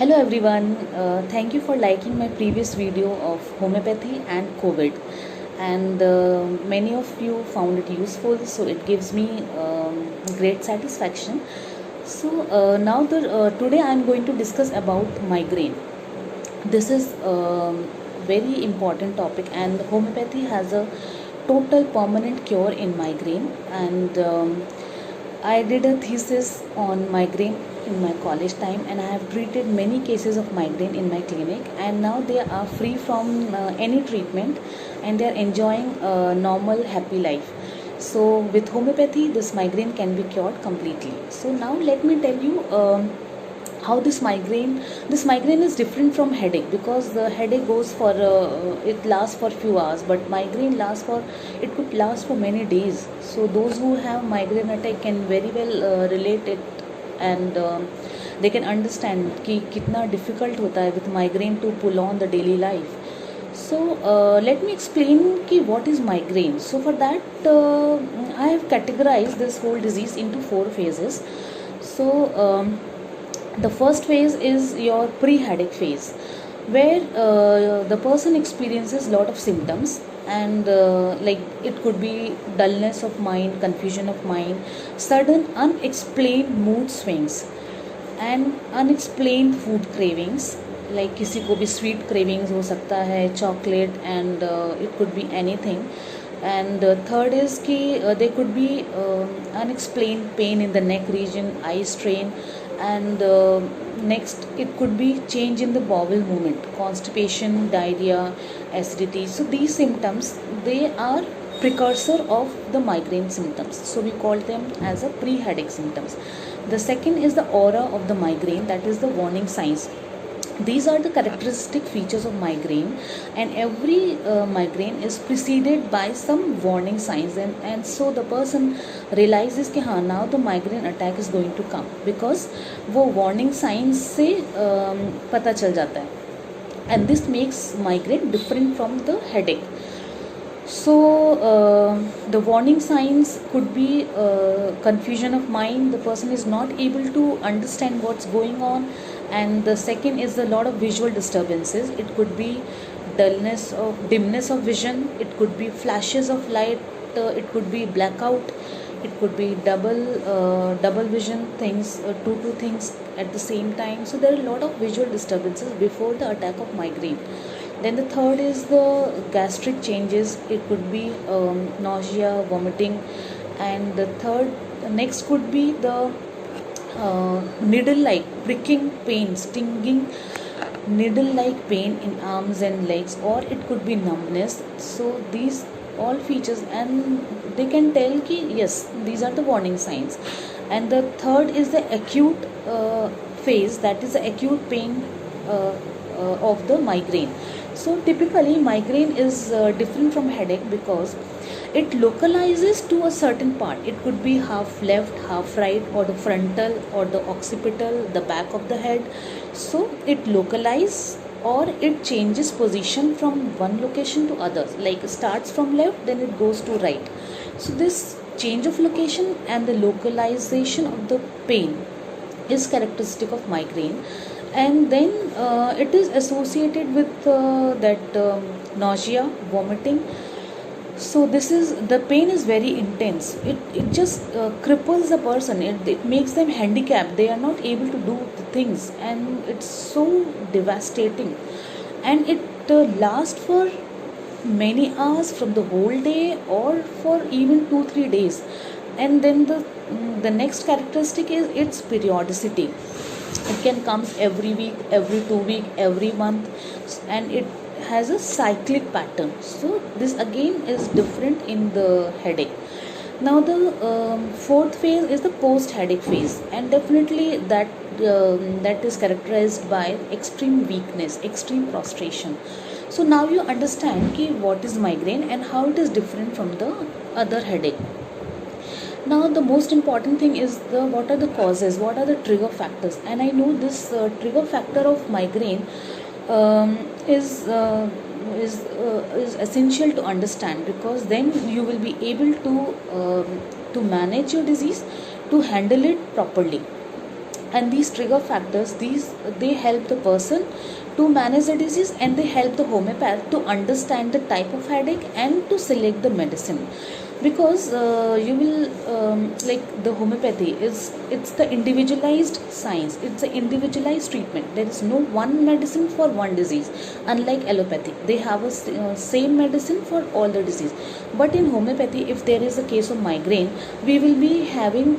Hello everyone, thank you for liking my previous video of homeopathy and COVID. And many of you found it useful, so it gives me great satisfaction. So today I am going to discuss about migraine. This is very important topic, and homeopathy has a total permanent cure in migraine. And I did a thesis on migraine in my college time, and I have treated many cases of migraine in my clinic, and now they are free from any treatment, and they are enjoying a normal happy life. So with homeopathy this migraine can be cured completely. So now let me tell you how this migraine is different from headache, because the headache goes for it lasts for few hours, but migraine it could last for many days. So those who have migraine attack can very well relate it, and they can understand कि कितना difficult होता है with migraine to pull on the daily life. So let me explain कि what is migraine. So for that I have categorized this whole disease into 4 phases. So the first phase is your pre-headache phase, where the person experiences lot of symptoms, and like it could be dullness of mind, confusion of mind, sudden unexplained mood swings, and unexplained food cravings. Like किसी को भी sweet cravings हो सकता है, chocolate, and it could be anything. And third is कि there could be unexplained pain in the neck region, eye strain, and next it could be change in the bowel movement, constipation, diarrhea, acidity. So these symptoms, they are precursor of the migraine symptoms, so we call them as a pre-headache symptoms. The second is the aura of the migraine, that is the warning signs. These are the characteristic features of migraine, and every migraine is preceded by some warning signs, and so the person realizes कि हाँ now the migraine attack is going to come, because वो warning signs से पता चल जाता है, and this makes migraine different from the headache. So the warning signs could be confusion of mind, the person is not able to understand what's going on. And the second is a lot of visual disturbances. It could be dimness of vision, it could be flashes of light, it could be blackout, it could be double vision things, two things at the same time. So there are a lot of visual disturbances before the attack of migraine. Then the third is the gastric changes, it could be nausea, vomiting, and next could be the needle-like pricking pain, stinging needle-like pain in arms and legs, or it could be numbness. So these all features, and they can tell कि yes, these are the warning signs. And the third is the acute phase, that is the acute pain of the migraine. So typically migraine is different from headache because it localizes to a certain part. It could be half left, half right, or the frontal or the occipital, the back of the head. So it localizes, or it changes position from one location to others, like starts from left, then it goes to right. So this change of location and the localization of the pain is characteristic of migraine. And then it is associated with nausea, vomiting. So the pain is very intense. It just cripples the person. It makes them handicapped. They are not able to do the things, and it's so devastating. And it lasts for many hours, from the whole day, or for even 2-3 days. And then the next characteristic is its periodicity. It can come every week, every 2 week, every month, and it has a cyclic pattern. So this again is different in the headache. Now the fourth phase is the post headache phase, and definitely that is characterized by extreme weakness, extreme prostration. So now you understand कि what is migraine and how it is different from the other headache. Now the most important thing is what are the causes, what are the trigger factors. And I know this trigger factor of migraine is essential to understand, because then you will be able to manage your disease, to handle it properly. and these trigger factors, these they help the person to manage the disease, and they help the homeopath to understand the type of headache and to select the medicine. Because you will like the homeopathy is, it's the individualized science, it's an individualized treatment. There is no one medicine for one disease. Unlike allopathy, they have a same medicine for all the disease. But in homeopathy, if there is a case of migraine, we will be having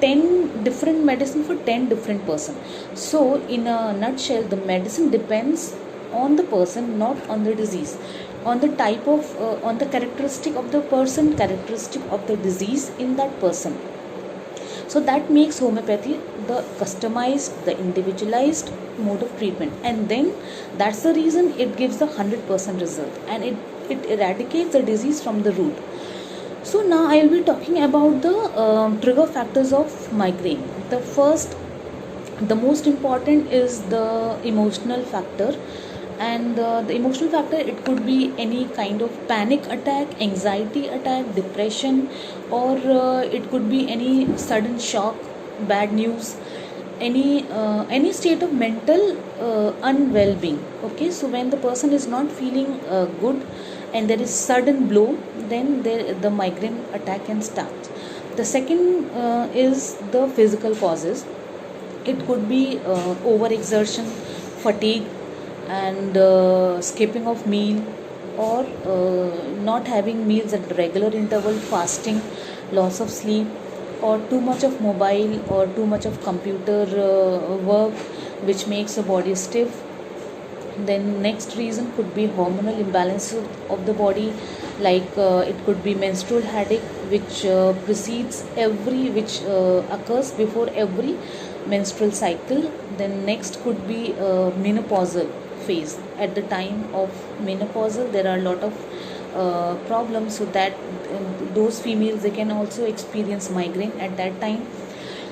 10 different medicine for 10 different person. So in a nutshell, the medicine depends on the person, not on the disease, on the type of on the characteristic of the person, characteristic of the disease in that person. So that makes homeopathy the customized, the individualized mode of treatment, and then that's the reason it gives the 100% result, and it eradicates the disease from the root. So now I will be talking about the trigger factors of migraine. The first, the most important is the emotional factor. And the emotional factor, it could be any kind of panic attack, anxiety attack, depression, or it could be any sudden shock, bad news, any state of mental unwell-being. Okay, so when the person is not feeling good and there is sudden blow, then the migraine attack can start. The second is the physical causes. It could be overexertion, fatigue, and skipping of meal, or not having meals at regular interval, fasting, loss of sleep, or too much of mobile or too much of computer work, which makes the body stiff. Then next reason could be hormonal imbalance of the body, like it could be menstrual headache, which which occurs before every menstrual cycle. Then next could be menopausal phase. At the time of menopausal, there are a lot of problems, so that those females, they can also experience migraine at that time.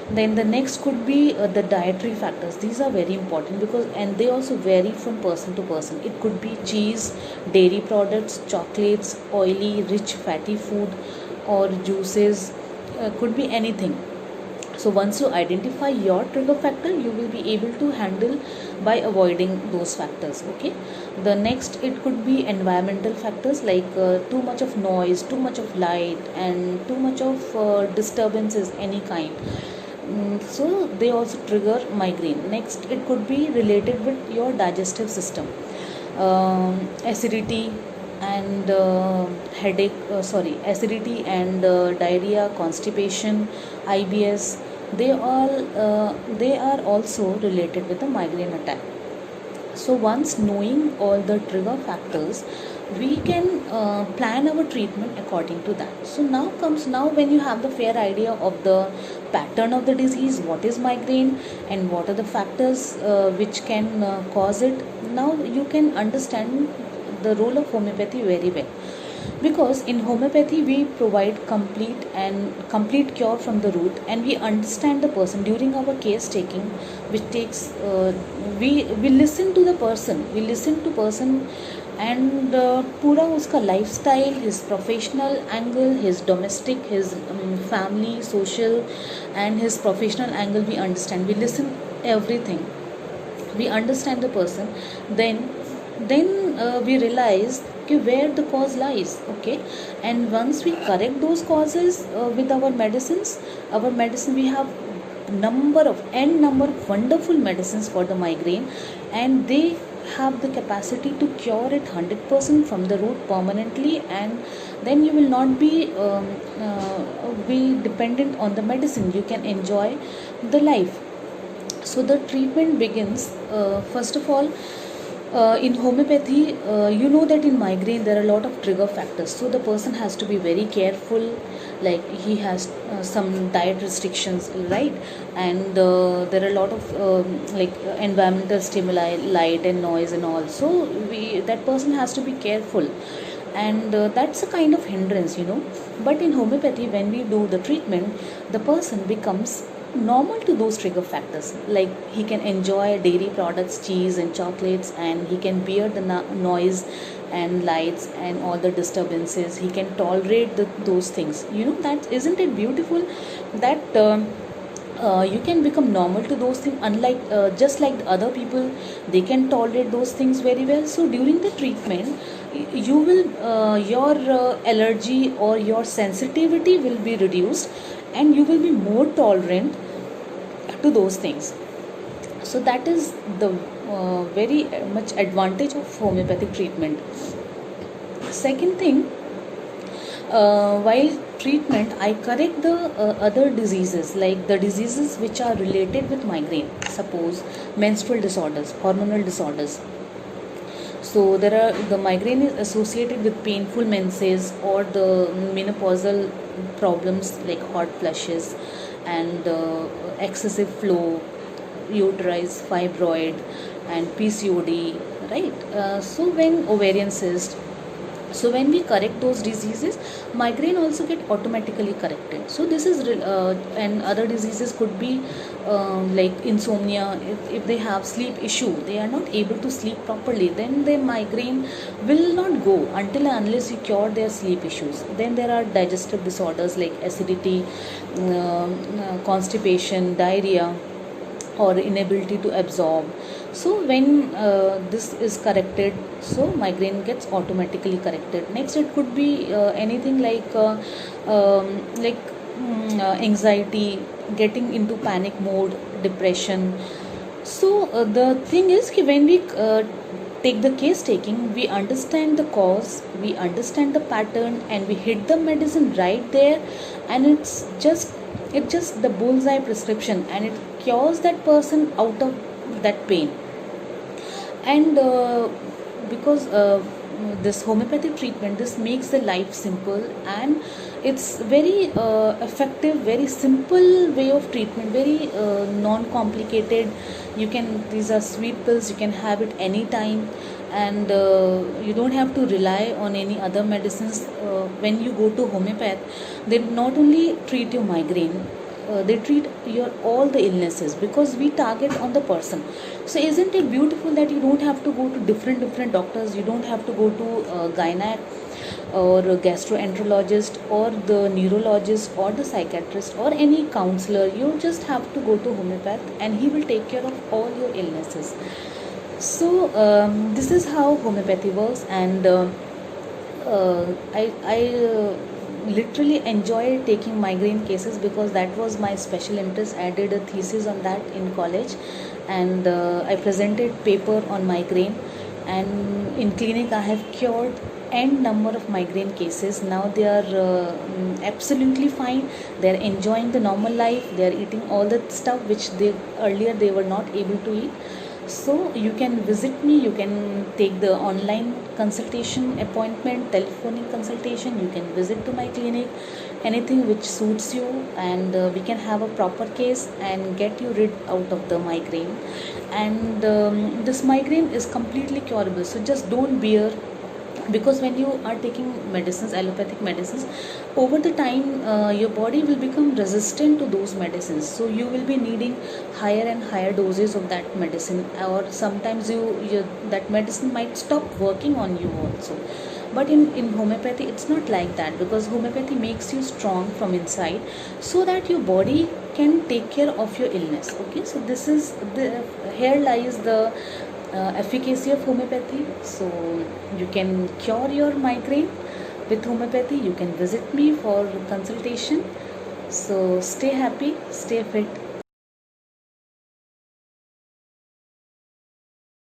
Then the next could be the dietary factors. These are very important, because and they also vary from person to person. It could be cheese, dairy products, chocolates, oily, rich, fatty food, or juices, could be anything. So once you identify your trigger factor, you will be able to handle by avoiding those factors. Okay, the next, it could be environmental factors, like too much of noise, too much of light, and too much of disturbances any kind. So they also trigger migraine. Next, it could be related with your digestive system, acidity and headache, acidity and diarrhea, constipation, IBS. They are also related with the migraine attack. So once knowing all the trigger factors, we can plan our treatment according to that. So now when you have the fair idea of the pattern of the disease, what is migraine and what are the factors which can cause it, now you can understand the role of homeopathy very well. Because in homeopathy, we provide complete cure from the root, and we understand the person during our case taking, which takes we listen to the person, and पूरा उसका lifestyle, his professional angle, his domestic, his family, social, and his professional angle, we understand, we listen everything, we understand the person. Then we realize where the cause lies. Okay, and once we correct those causes with our medicine, we have number of wonderful medicines for the migraine, and they have the capacity to cure it 100% from the root permanently, and then you will not be dependent on the medicine. You can enjoy the life. So the treatment begins, first of all, in homeopathy, you know that in migraine there are a lot of trigger factors, so the person has to be very careful, like he has some diet restrictions, right? And there are a lot of environmental stimuli, light and noise and all, so that person has to be careful, and that's a kind of hindrance, but in homeopathy, when we do the treatment, the person becomes normal to those trigger factors, like he can enjoy dairy products, cheese and chocolates, and he can bear the noise and lights and all the disturbances. He can tolerate those things, that isn't it beautiful, that you can become normal to those things, unlike just like the other people, they can tolerate those things very well. So during the treatment, you will your allergy or your sensitivity will be reduced, and you will be more tolerant to those things. So that is the very much advantage of homeopathic treatment. Second thing, while treatment, I correct the other diseases, like the diseases which are related with migraine, suppose menstrual disorders, hormonal disorders. So there are, the migraine is associated with painful menses or the menopausal problems like hot flushes and excessive flow, uterus fibroid, and PCOD, right? So when ovarian cyst, so when we correct those diseases, migraine also get automatically corrected. So this is and other diseases could be like insomnia. If they have sleep issue, they are not able to sleep properly, then their migraine will not go until and unless you cure their sleep issues. Then there are digestive disorders like acidity, constipation, diarrhea, or inability to absorb. So when this is corrected, so migraine gets automatically corrected. Next, it could be anything like anxiety, getting into panic mode, depression. So the thing is कि when we take the case taking, we understand the cause, we understand the pattern, and we hit the medicine right there, and it's just the bullseye prescription, and it cures that person out of that pain. And because this homeopathic treatment, this makes the life simple, and it's very effective, very simple way of treatment, very non-complicated. You can, these are sweet pills, you can have it anytime, and you don't have to rely on any other medicines. When you go to homeopath, they not only treat your migraine, they treat your all the illnesses, because we target on the person. So isn't it beautiful that you don't have to go to different doctors, you don't have to go to gynac or a gastroenterologist or the neurologist or the psychiatrist or any counselor. You just have to go to homeopath, and he will take care of all your illnesses. So this is how homeopathy works. And I literally enjoy taking migraine cases, because that was my special interest. I did a thesis on that in college, and I presented paper on migraine, and in clinic I have cured n number of migraine cases. Now they are absolutely fine, they are enjoying the normal life, they are eating all the stuff which they earlier they were not able to eat. So you can visit me, you can take the online consultation appointment, telephonic consultation, you can visit to my clinic, anything which suits you, and we can have a proper case and get you rid out of the migraine. And this migraine is completely curable, so just don't bear, because when you are taking medicines, allopathic medicines, over the time your body will become resistant to those medicines, so you will be needing higher and higher doses of that medicine, or sometimes that medicine might stop working on you also. But in homeopathy it's not like that, because homeopathy makes you strong from inside, so that your body can take care of your illness. Okay, so this is here lies the efficacy of homeopathy. So you can cure your migraine with homeopathy. You can visit me for consultation. So stay happy, stay fit,